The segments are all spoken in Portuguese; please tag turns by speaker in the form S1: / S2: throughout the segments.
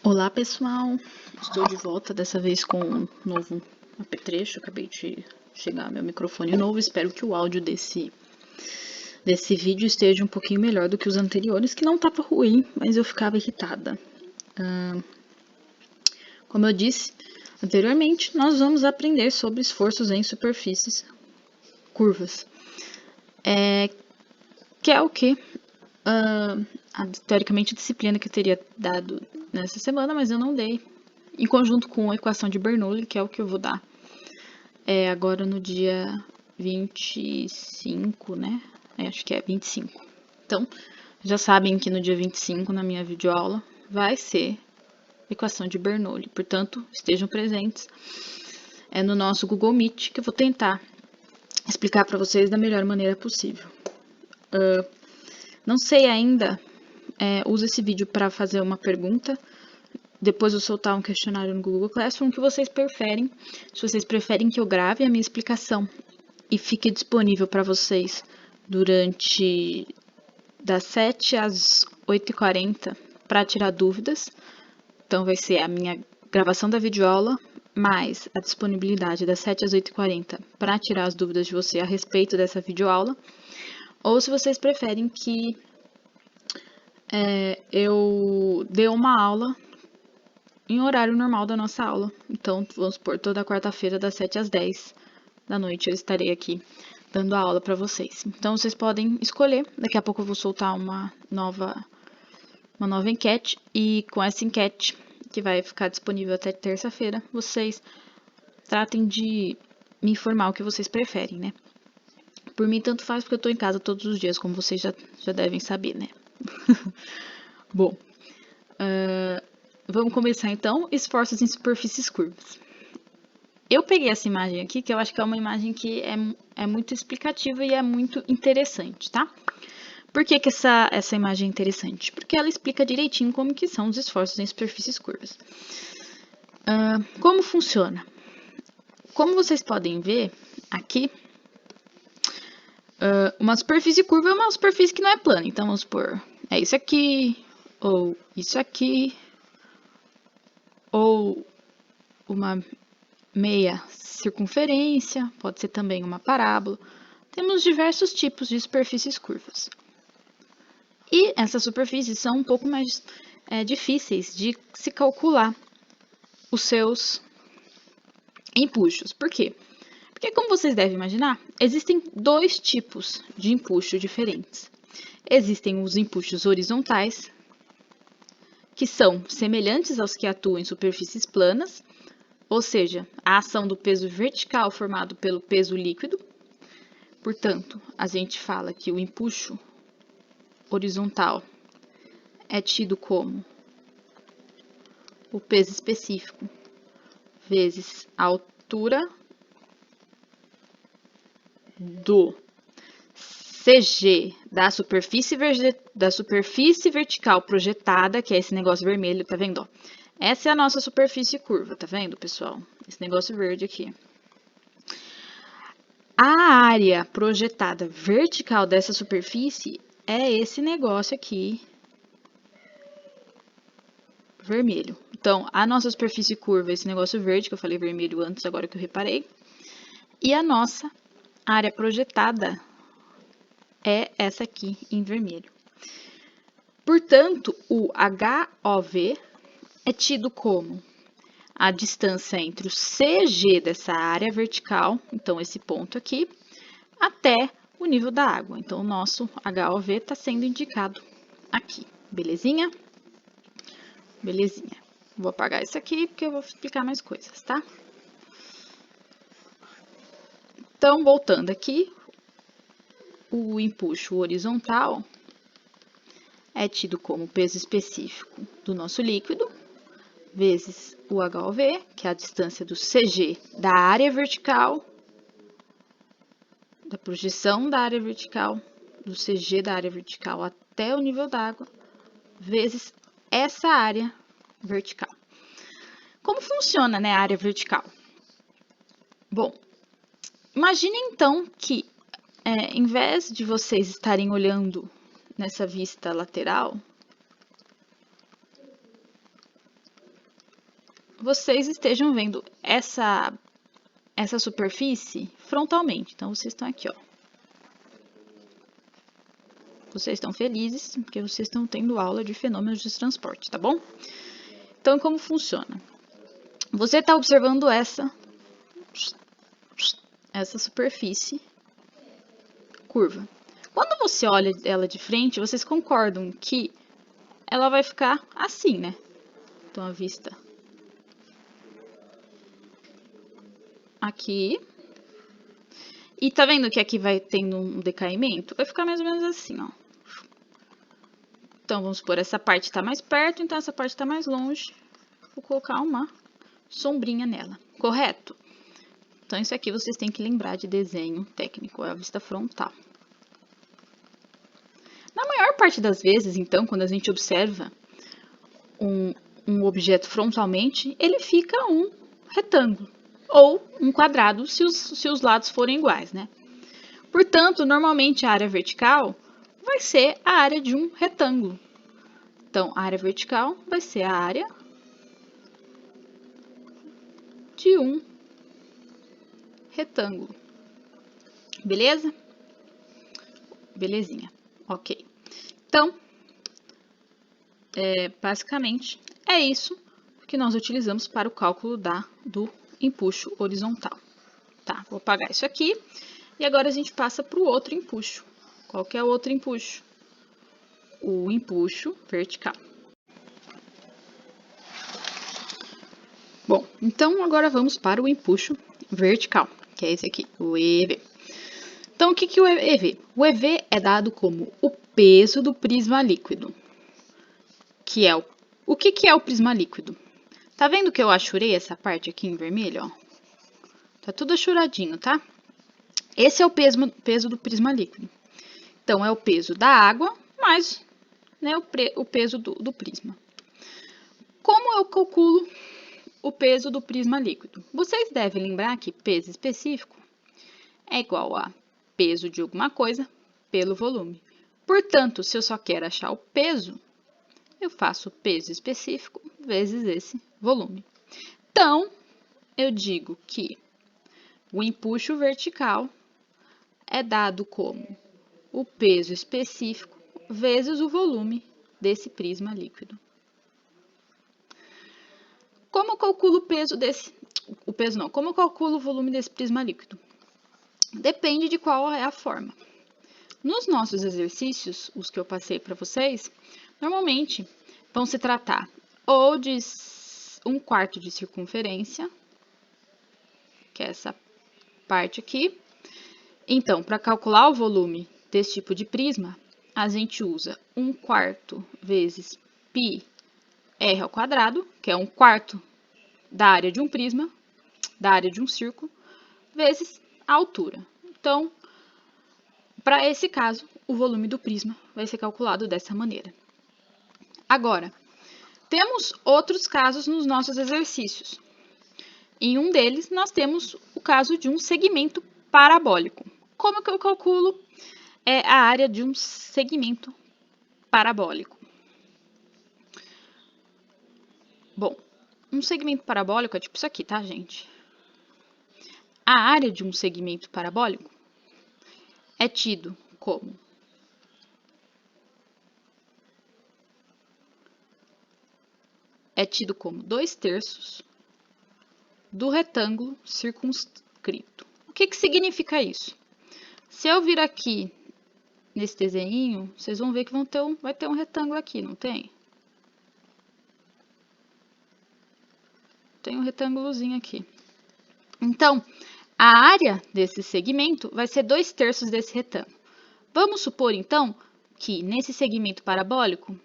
S1: Olá pessoal, estou de volta dessa vez com um novo apetrecho. Acabei de chegar meu microfone novo, espero que o áudio desse vídeo esteja um pouquinho melhor do que os anteriores, que não estava ruim, mas eu ficava irritada. Como eu disse anteriormente, nós vamos aprender sobre esforços em superfícies curvas, que é o que teoricamente a disciplina que eu teria dado nessa semana, mas eu não dei, em conjunto com a equação de Bernoulli, que é o que eu vou dar agora no dia 25, né? Acho que é 25. Então, já sabem que no dia 25, na minha videoaula, vai ser equação de Bernoulli. Portanto, estejam presentes no nosso Google Meet, que eu vou tentar explicar para vocês da melhor maneira possível. Não sei ainda, uso esse vídeo para fazer uma pergunta. Depois eu soltar um questionário no Google Classroom, o que vocês preferem. Se vocês preferem que eu grave a minha explicação e fique disponível para vocês durante das 7 às 8h40 para tirar dúvidas. Então vai ser a minha gravação da videoaula mais a disponibilidade das 7 às 8h40 para tirar as dúvidas de você a respeito dessa videoaula. Ou se vocês preferem que eu dê uma aula em horário normal da nossa aula. Então, vamos supor, toda quarta-feira, das 7 às 10 da noite, eu estarei aqui dando a aula para vocês. Então, vocês podem escolher. Daqui a pouco eu vou soltar uma nova enquete. E com essa enquete, que vai ficar disponível até terça-feira, vocês tratem de me informar o que vocês preferem, né? Por mim, tanto faz, porque eu tô em casa todos os dias, como vocês já devem saber, né? Bom, vamos começar então, esforços em superfícies curvas. Eu peguei essa imagem aqui, que eu acho que é uma imagem que é muito explicativa e é muito interessante, tá? Por que essa imagem é interessante? Porque ela explica direitinho como que são os esforços em superfícies curvas. Como funciona? Como vocês podem ver aqui, uma superfície curva é uma superfície que não é plana. Então, vamos supor, é isso aqui, ou isso aqui, ou uma meia circunferência, pode ser também uma parábola. Temos diversos tipos de superfícies curvas. E essas superfícies são um pouco mais difíceis de se calcular os seus empuxos. Por quê? Porque, como vocês devem imaginar, existem dois tipos de empuxo diferentes. Existem os empuxos horizontais, que são semelhantes aos que atuam em superfícies planas, ou seja, a ação do peso vertical formado pelo peso líquido. Portanto, a gente fala que o empuxo horizontal é tido como o peso específico vezes a altura do CG da superfície vertical projetada, que é esse negócio vermelho, tá vendo? Essa é a nossa superfície curva, tá vendo, pessoal? Esse negócio verde aqui. A área projetada vertical dessa superfície é esse negócio aqui, vermelho. Então, a nossa superfície curva é esse negócio verde, que eu falei vermelho antes, agora que eu reparei. E a nossa área projetada é essa aqui em vermelho. Portanto, o HOV é tido como a distância entre o CG dessa área vertical, então esse ponto aqui, até o nível da água. Então, o nosso HOV está sendo indicado aqui, belezinha? Belezinha. Vou apagar isso aqui porque eu vou explicar mais coisas, tá? Então, voltando aqui, o empuxo horizontal é tido como peso específico do nosso líquido, vezes o HOV, que é a distância do CG da área vertical, da projeção da área vertical, do CG da área vertical até o nível d'água, vezes essa área vertical. Como funciona, né, a área vertical? Bom, imagine então que, em vez de vocês estarem olhando nessa vista lateral, vocês estejam vendo essa superfície frontalmente. Então, vocês estão aqui, ó. Vocês estão felizes porque vocês estão tendo aula de fenômenos de transporte, tá bom? Então, como funciona? Você está observando essa superfície curva. Quando você olha ela de frente, vocês concordam que ela vai ficar assim, né? Então, a vista aqui. E tá vendo que aqui vai tendo um decaimento? Vai ficar mais ou menos assim, ó. Então, vamos supor, essa parte tá mais perto, então essa parte tá mais longe. Vou colocar uma sombrinha nela, correto? Então, isso aqui vocês têm que lembrar de desenho técnico, é a vista frontal. Na maior parte das vezes, então, quando a gente observa um objeto frontalmente, ele fica um retângulo ou um quadrado se os lados forem iguais, né? Portanto, normalmente a área vertical vai ser a área de um retângulo. Então, a área vertical vai ser a área de um retângulo. Beleza? Belezinha. Ok. Então, basicamente, é isso que nós utilizamos para o cálculo do empuxo horizontal. Tá, vou apagar isso aqui. E agora a gente passa para o outro empuxo. Qual que é o outro empuxo? O empuxo vertical. Bom, então agora vamos para o empuxo vertical, que é esse aqui, o EV. Então, o que é o EV? O EV é dado como o peso do prisma líquido, que é o que é o prisma líquido? Tá vendo que eu achurei essa parte aqui em vermelho, ó? Tá tudo achuradinho, tá? Esse é o peso do prisma líquido. Então, é o peso da água mais, né, o peso do prisma. Como eu calculo o peso do prisma líquido? Vocês devem lembrar que peso específico é igual a peso de alguma coisa pelo volume. Portanto, se eu só quero achar o peso, eu faço o peso específico vezes esse volume. Então, eu digo que o empuxo vertical é dado como o peso específico vezes o volume desse prisma líquido. Como eu calculo o peso desse... Como eu calculo o volume desse prisma líquido? Depende de qual é a forma. Nos nossos exercícios, os que eu passei para vocês, normalmente vão se tratar ou de 1/4 de circunferência, que é essa parte aqui. Então, para calcular o volume desse tipo de prisma, a gente usa 1/4 vezes πr², que é 1/4 da área de um prisma, da área de um círculo, vezes a altura. Então, para esse caso, o volume do prisma vai ser calculado dessa maneira. Agora, temos outros casos nos nossos exercícios. Em um deles, nós temos o caso de um segmento parabólico. Como que eu calculo a área de um segmento parabólico? Bom, um segmento parabólico é tipo isso aqui, tá, gente? A área de um segmento parabólico é tido como é tido como 2/3 do retângulo circunscrito. O que significa isso? Se eu vir aqui nesse desenho, vocês vão ver que vai ter um retângulo aqui, não tem? Tem um retângulozinho aqui. Então, a área desse segmento vai ser 2/3 desse retângulo. Vamos supor, então, que nesse segmento parabólico,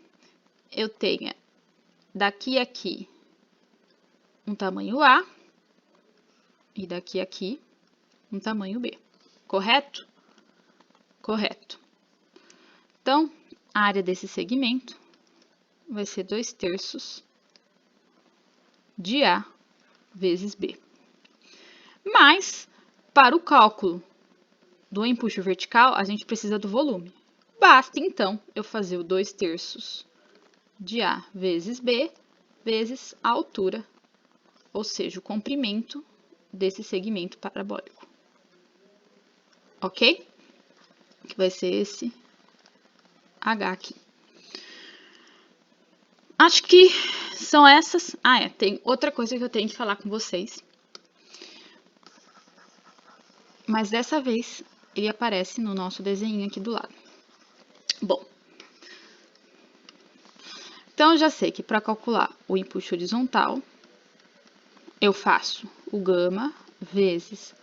S1: eu tenha daqui a aqui um tamanho A e daqui a aqui um tamanho B. Correto? Correto. Então, a área desse segmento vai ser 2/3 de A vezes B. Mas, para o cálculo do empuxo vertical, a gente precisa do volume. Basta, então, eu fazer o 2/3 de A vezes B vezes a altura ou seja, o comprimento desse segmento parabólico. Ok? Que vai ser esse H aqui. Acho que são essas. Tem outra coisa que eu tenho que falar com vocês. Mas dessa vez, ele aparece no nosso desenho aqui do lado. Bom, então eu já sei que para calcular o empuxo horizontal, eu faço o gama vezes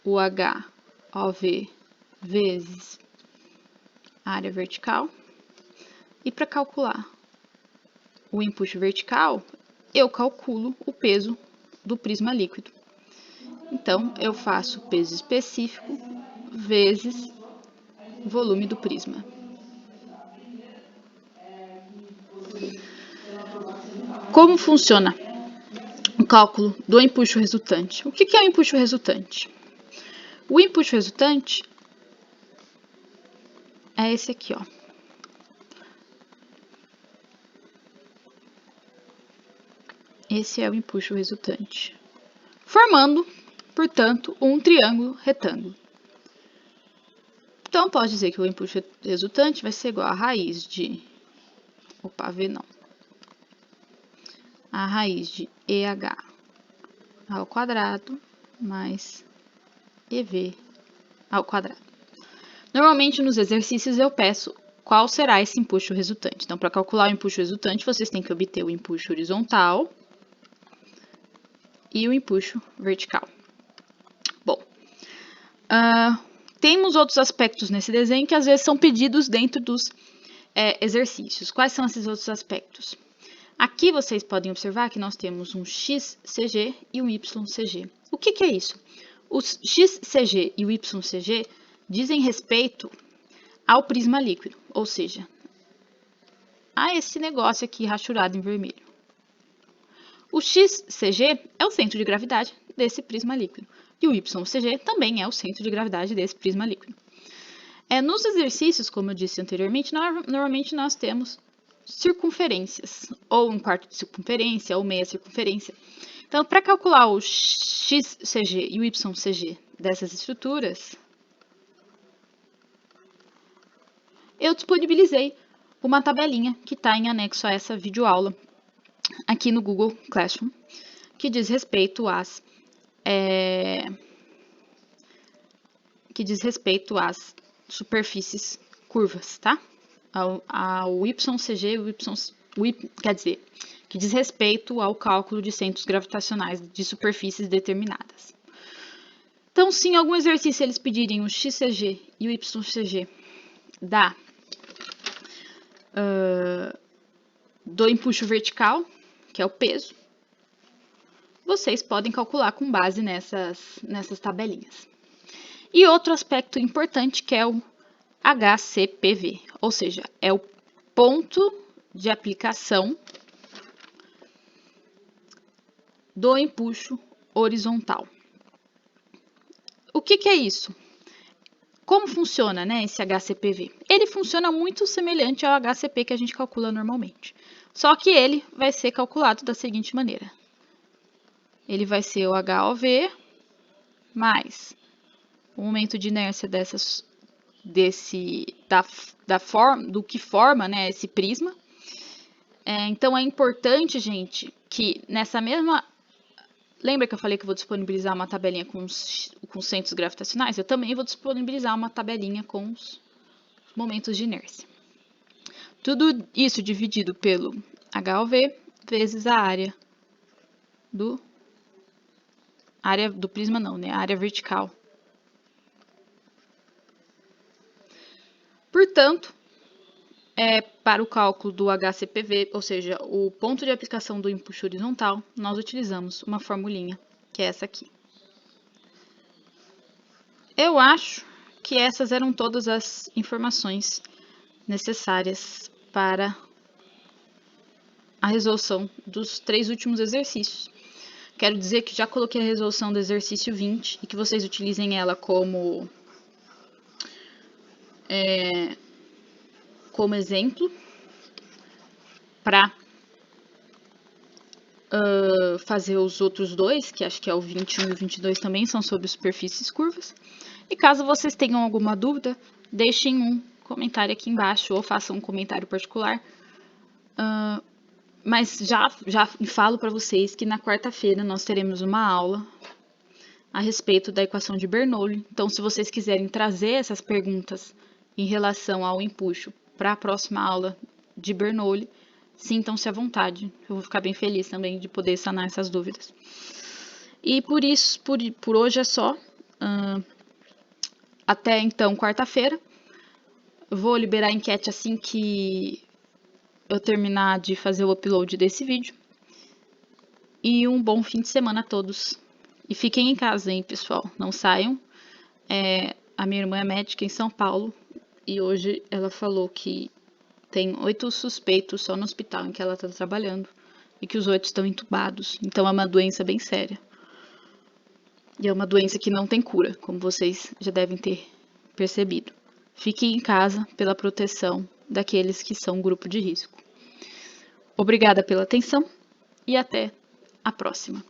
S1: o HOV vezes a área vertical. E para calcular o empuxo vertical, eu calculo o peso do prisma líquido. Então, eu faço peso específico vezes o volume do prisma. Como funciona o cálculo do empuxo resultante? O que é o empuxo resultante? O empuxo resultante é esse aqui, ó. Esse é o empuxo resultante, formando, portanto, um triângulo retângulo. Então, pode dizer que o empuxo resultante vai ser igual a raiz de... Opa, V não. A raiz de EH ao quadrado mais EV ao quadrado. Normalmente, nos exercícios, eu peço qual será esse empuxo resultante. Então, para calcular o empuxo resultante, vocês têm que obter o empuxo horizontal e o empuxo vertical. Bom, temos outros aspectos nesse desenho que às vezes são pedidos dentro dos exercícios. Quais são esses outros aspectos? Aqui vocês podem observar que nós temos um XCG e um YCG. O que é isso? Os XCG e o YCG dizem respeito ao prisma líquido, ou seja, a esse negócio aqui rachurado em vermelho. O XCG é o centro de gravidade desse prisma líquido e o YCG também é o centro de gravidade desse prisma líquido. Nos exercícios, como eu disse anteriormente, normalmente nós temos circunferências, ou um quarto de circunferência, ou meia circunferência. Então, para calcular o XCG e o YCG dessas estruturas, eu disponibilizei uma tabelinha que está em anexo a essa videoaula aqui no Google Classroom, que diz respeito às superfícies curvas, tá? Ao YCG, quer dizer, que diz respeito ao cálculo de centros gravitacionais de superfícies determinadas. Então, se em algum exercício eles pedirem o XCG e o YCG do empuxo vertical, que é o peso, vocês podem calcular com base nessas tabelinhas. E outro aspecto importante que é o HCPV, ou seja, é o ponto de aplicação do empuxo horizontal. O que é isso? Como funciona, né, esse HCPV? Ele funciona muito semelhante ao HCP que a gente calcula normalmente. Só que ele vai ser calculado da seguinte maneira. Ele vai ser o HOV mais o momento de inércia do que forma, né, esse prisma. Então, é importante, gente, que nessa mesma... Lembra que eu falei que eu vou disponibilizar uma tabelinha com centros gravitacionais? Eu também vou disponibilizar uma tabelinha com os momentos de inércia. Tudo isso dividido pelo HOV vezes a área do prisma não, né? A área vertical. Portanto, para o cálculo do HCPV, ou seja, o ponto de aplicação do empuxo horizontal, nós utilizamos uma formulinha, que é essa aqui. Eu acho que essas eram todas as informações necessárias para a resolução dos 3 últimos exercícios. Quero dizer que já coloquei a resolução do exercício 20 e que vocês utilizem ela como exemplo para fazer os outros dois, que acho que é o 21 e o 22 também, são sobre superfícies curvas. E caso vocês tenham alguma dúvida, deixem um comentário aqui embaixo ou façam um comentário particular. Mas já falo para vocês que na quarta-feira nós teremos uma aula a respeito da equação de Bernoulli. Então, se vocês quiserem trazer essas perguntas em relação ao empuxo para a próxima aula de Bernoulli, sintam-se à vontade. Eu vou ficar bem feliz também de poder sanar essas dúvidas. E por isso, por hoje é só. Até então, quarta-feira. Vou liberar a enquete assim que eu terminar de fazer o upload desse vídeo. E um bom fim de semana a todos. E fiquem em casa, hein, pessoal. Não saiam. A minha irmã é médica em São Paulo. E hoje ela falou que tem 8 suspeitos só no hospital em que ela está trabalhando. E que os 8 estão entubados. Então é uma doença bem séria. E é uma doença que não tem cura, como vocês já devem ter percebido. Fiquem em casa pela proteção daqueles que são grupo de risco. Obrigada pela atenção e até a próxima.